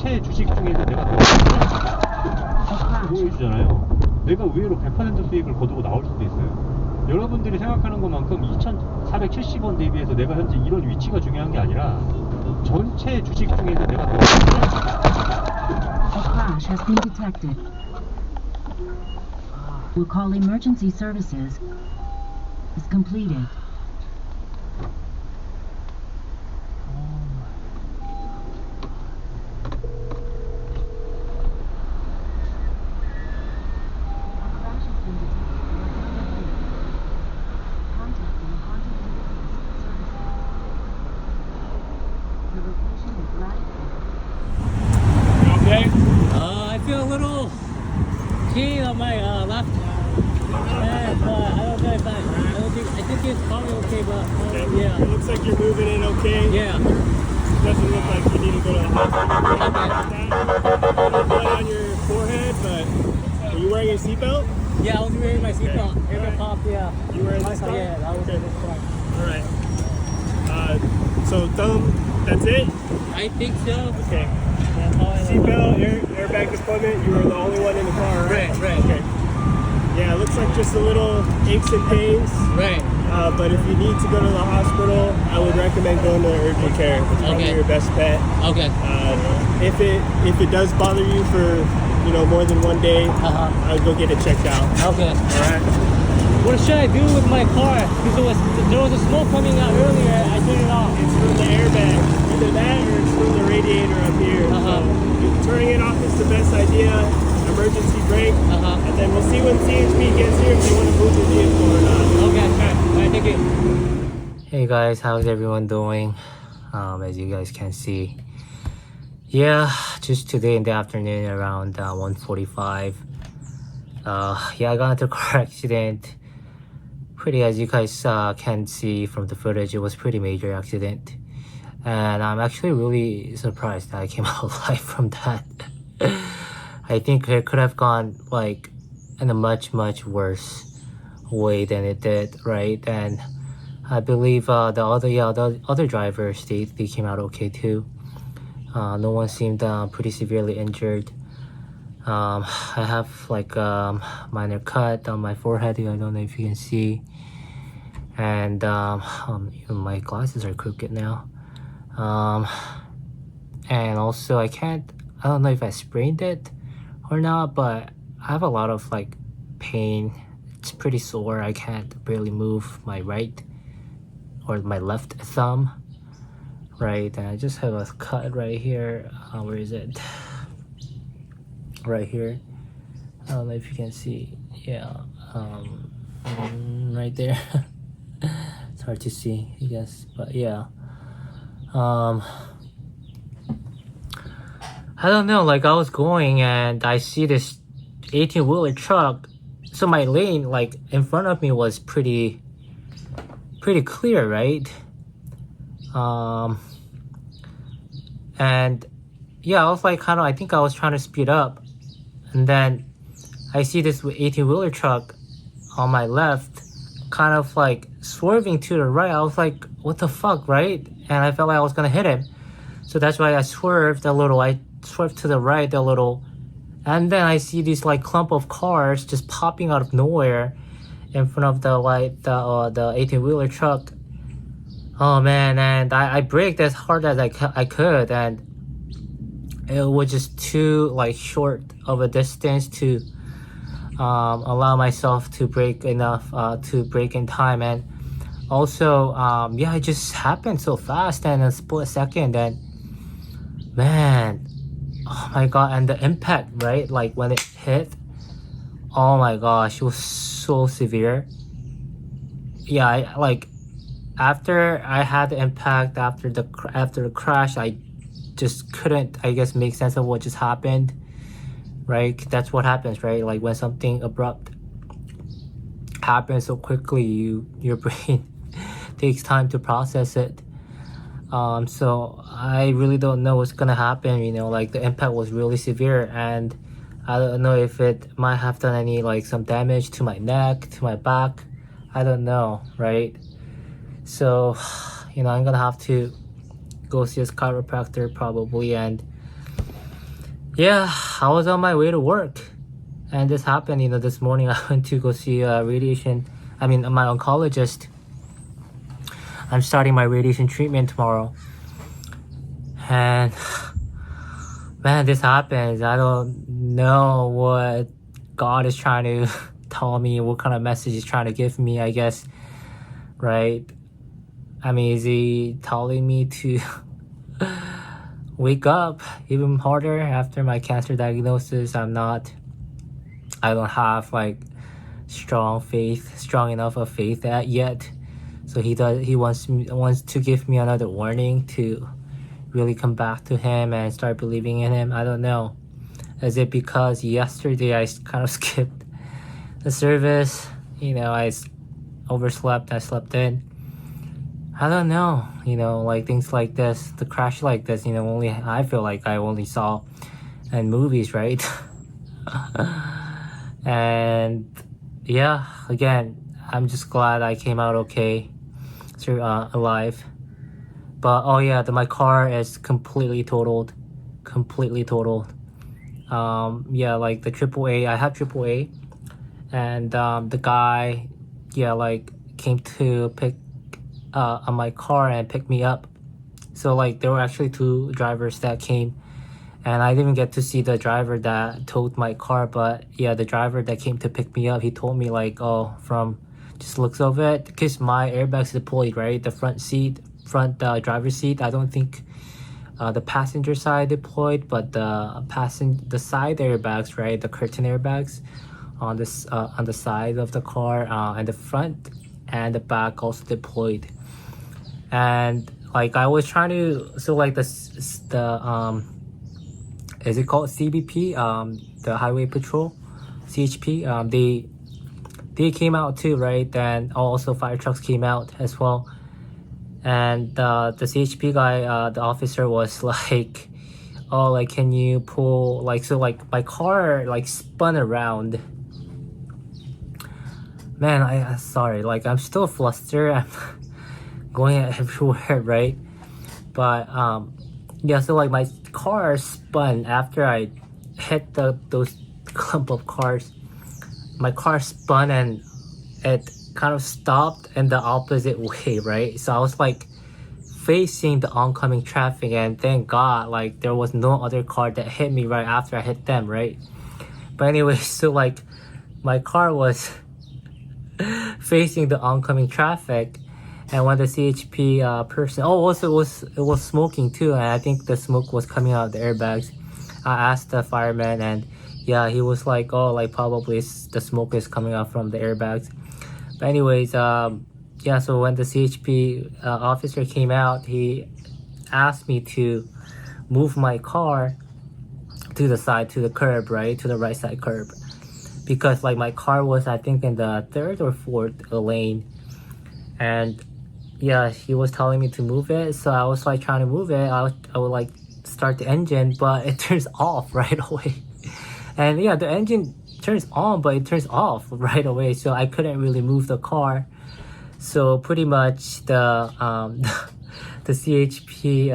전체 주식 중에서 내가 더 보여주잖아요. 내가 의외로 100% 수익을 거두고 나올 수도 있어요. 여러분들이 생각하는 것만큼 2,470원 대비해서 내가 현재 이런 위치가 중요한 게 아니라 전체 주식 중에서 내가 더 A crash has been detected. Will call emergency services is completed. I feel a little pain on my left hand, but I don't know if I think it's probably okay, but yeah. It looks like you're moving in okay. Yeah. Doesn't look like you need to go to the hospital. Blood on your forehead, but are you wearing a seatbelt? Yeah, I was wearing my seatbelt. Okay. Air Alright. pop, yeah. You were in this car? Yeah, I was in this car. Alright. So that's it? I think so. Okay. That's all I know. Seatbelt, airbag deployment, you were the only one in the car, right? Right. Okay. Yeah, it looks like just a little aches and pains. Right. But if you need to go to the hospital, I would recommend going to urgent care. It's probably your best bet. Okay. If it does bother you for more than one day, I would go get it checked out. Okay. All right. What should I do with my car? Because there was a smoke coming out earlier. I turned it off. It's from the airbag. Either that or it's from the radiator up here. So turning it off is the best idea. Emergency brake. And then we'll see when CHP gets here if they want to move the vehicle or not. Okay. Alright, thank you. Hey guys, how's everyone doing? As you guys can see, yeah, just today in the afternoon around 1:45. Yeah, I got into a car accident. Pretty, as you guys can see from the footage, it was pretty major accident, and I'm actually really surprised that I came out alive from that. I think it could have gone like in a much worse way than it did, right? And I believe the other drivers, they came out okay too. No one seemed pretty severely injured. I have like minor cut on my forehead. I don't know if you can see, and even my glasses are crooked now. And also I don't know if I sprained it or not, but I have a lot of like pain. It's pretty sore. I can't barely move my right or my left thumb, right? And I just have a cut right here. Where is it? Right here. I don't know if you can see. Yeah, right there. It's hard to see, I guess, but yeah. I don't know, like I was going and I see this 18-wheeler truck. So my lane, like in front of me, was pretty clear, right? And yeah, I was like I think I was trying to speed up, and then I see this 18-wheeler truck on my left, kind of like swerving to the right. I was like, what the fuck, right? And I felt like I was gonna hit him, so that's why I swerved a little. I swerved to the right a little. And then I see this like clump of cars just popping out of nowhere in front of the 18-wheeler truck. Oh man, and I braked as hard as I could, and it was just too like short of a distance to allow myself to brake enough to brake in time. And also yeah, it just happened so fast in a split second, and man, oh my god. And the impact, right, like when it hit, oh my gosh, it was so severe. Yeah, after I had the impact, after the crash, I just couldn't, I guess, make sense of what just happened, right? That's what happens, right? Like when something abrupt happens so quickly, your brain takes time to process it. So I really don't know what's gonna happen, like the impact was really severe, and I don't know if it might have done any some damage to my neck, to my back. I don't know, right? So I'm gonna have to go see a chiropractor probably, and yeah, I was on my way to work, and this happened. This morning I went to go see my oncologist. I'm starting my radiation treatment tomorrow, and man, this happens. I don't know what God is trying to tell me, what kind of message he's trying to give me, I guess, right? I mean, is he telling me to wake up even harder after my cancer diagnosis? I don't have like strong enough of faith yet. So he wants to give me another warning to really come back to him and start believing in him. I don't know. Is it because yesterday I kind of skipped the service? I overslept, I slept in. I don't know, like things like this, the crash like this, only I feel like I only saw in movies, right? And yeah, again, I'm just glad I came out okay, alive. But oh yeah, my car is completely totaled. Yeah, like the AAA, I have AAA, and the guy, yeah, like came to pick on my car and pick me up. So like there were actually two drivers that came, and I didn't get to see the driver that towed my car, but yeah, the driver that came to pick me up, he told me like, oh, from just looks of it, because my airbag's deployed, right? The front driver's seat, I don't think the passenger side deployed, but the side airbags, right? The curtain airbags on the side of the car, and the front and the back also deployed. And like I was trying to, so like the is it called CBP, the Highway Patrol, CHP, they came out too, right? And also fire trucks came out as well. And the CHP guy, the officer was like, oh, like, can you pull, like, so like my car like spun around. Man, I sorry, like I'm still flustered. I'm going everywhere, right? But yeah, so like my car spun after I hit those clump of cars. My car spun and it kind of stopped in the opposite way, right? So I was like facing the oncoming traffic, and thank God like there was no other car that hit me right after I hit them, right? But anyway, so like my car was facing the oncoming traffic, and when the CHP person, also it was smoking too, and I think the smoke was coming out of the airbags. I asked the fireman, and yeah, he was like, oh, like probably the smoke is coming out from the airbags. But anyways, yeah, so when the CHP officer came out, he asked me to move my car to the side, to the curb, right, to the right side curb, because like my car was, I think, in the third or fourth lane. And yeah, he was telling me to move it, so I was like trying to move it. I would like start the engine, but it turns off right away. And yeah, the engine turns on, but it turns off right away, so I couldn't really move the car. So pretty much the CHP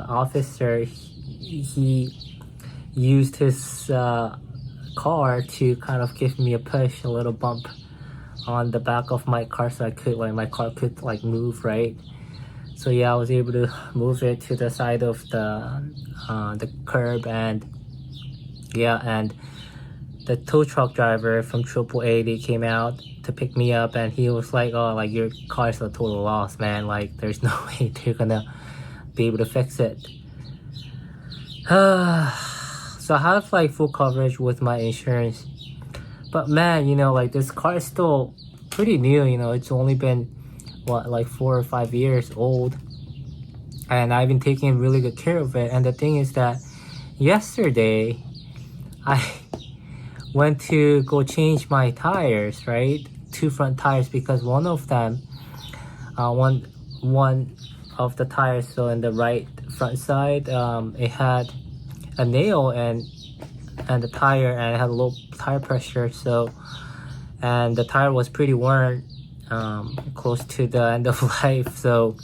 officer, he used his car to kind of give me a push, a little bump on the back of my car, so my car could like move, right? So yeah, I was able to move it to the side of the curb. And yeah, and the tow truck driver from AAA, they came out to pick me up, and he was like, oh, like your car's a total loss, man, like there's no way they're gonna be able to fix it. So I have like full coverage with my insurance, but man, like this car is still pretty new. It's only been what, like 4 or 5 years old, and I've been taking really good care of it. And the thing is that yesterday I went to go change my tires, right? 2 front tires, because one of them, one of the tires, so in the right front side, it had a nail and the tire, and it had low tire pressure. So, and the tire was pretty worn, close to the end of life. So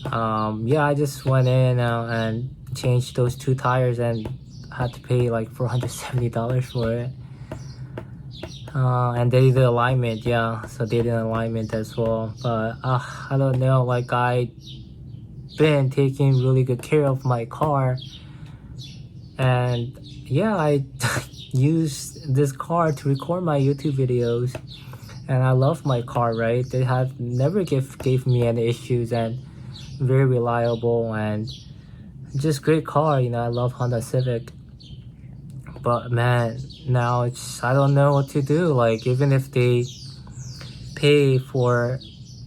yeah, I just went in and changed those 2 tires, and had to pay like $470 for it. And they did the alignment, yeah, so they did an alignment as well. But I don't know, like I've been taking really good care of my car, and yeah, I use this car to record my YouTube videos, and I love my car, right? They have never gave me any issues, and very reliable and just great car, you know. I love Honda Civic. But man, now it's, I don't know what to do. Like, even if they pay for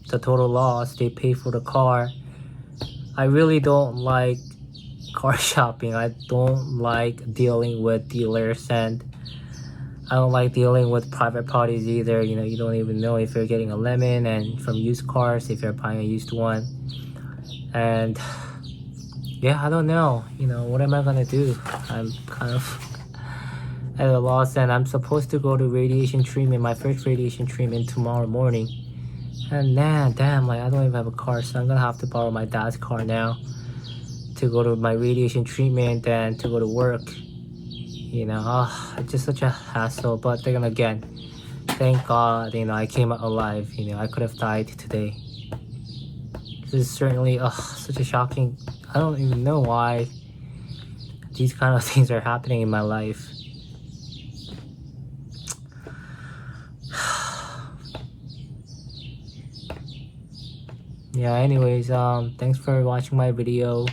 the total loss, they pay for the car, I really don't like car shopping. I don't like dealing with dealers, and I don't like dealing with private parties either. You know, you don't even know if you're getting a lemon and from used cars, if you're buying a used one. And yeah, I don't know, you know, what am I gonna do? I'm kind of at a loss, and I'm supposed to go to radiation treatment, my first radiation treatment tomorrow morning. And man, damn, like I don't even have a car, so I'm gonna have to borrow my dad's car now to go to my radiation treatment and to go to work. You know, it's just such a hassle. But then again, thank God, you know, I came out alive. You know, I could have died today. This is certainly such a shocking, I don't even know why these kind of things are happening in my life. Yeah, anyways, thanks for watching my video,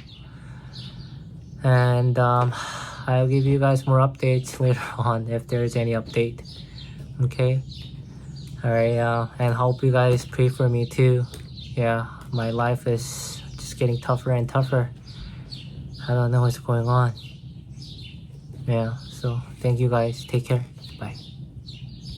and I'll give you guys more updates later on if there's any update. Okay, alright, and hope you guys pray for me too. Yeah, my life is just getting tougher and tougher. I don't know what's going on. Yeah, so thank you guys, take care, bye.